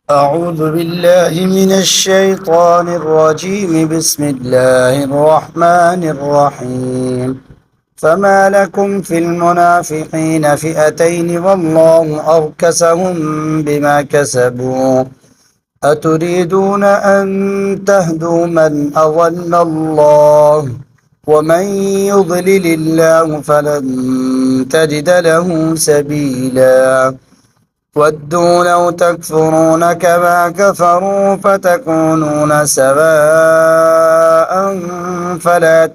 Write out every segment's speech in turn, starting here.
أعوذ بالله من الشيطان الرجيم. بسم الله الرحمن الرحيم. فما لكم في المنافقين فئتين والله أركسهم بما كسبوا أتريدون أن تهدوا من أضل الله ومن يضلل الله فلن تجد له سبيلا ودوا لو تكفرون كما كفروا فتكونون سواء فلا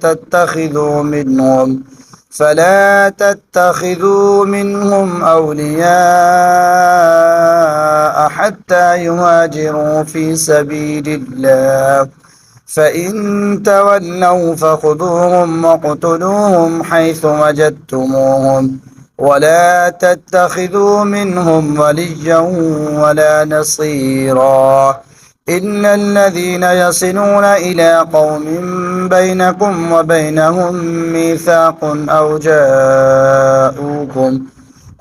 تتخذوا منهم أولياء حتى يهاجروا في سبيل الله فإن تولوا فخذوهم واقتلوهم حيث وجدتموهم ولا تتخذوا منهم وليا ولا نصيرا إلا الذين يصلون إلى قوم بينكم وبينهم ميثاق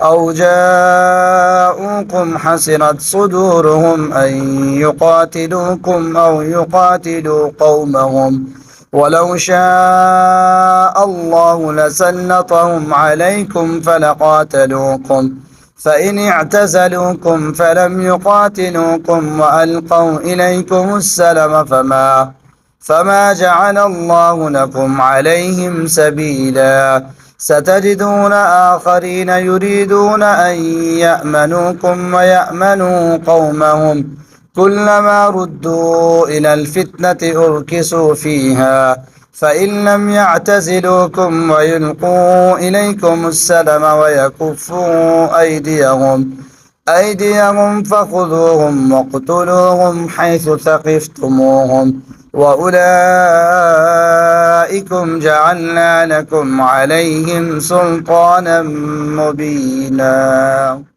أو جاءوكم حسرت صدورهم أن يقاتلوكم أو يقاتلوا قومهم ولو شاء الله لسلطهم عليكم فلقاتلوكم فإن اعتزلوكم فلم يقاتلوكم وألقوا إليكم السلم فما جعل الله لكم عليهم سبيلا ستجدون آخرين يريدون أن يأمنوكم ويأمنوا قومهم كلما ردوا إلى الفتنة أركسوا فيها فإن لم يعتزلوكم ويلقوا إليكم السلم ويكفوا أيديهم فخذوهم واقتلوهم حيث ثقفتموهم وأولئكم جعلنا لكم عليهم سلطانا مبينا.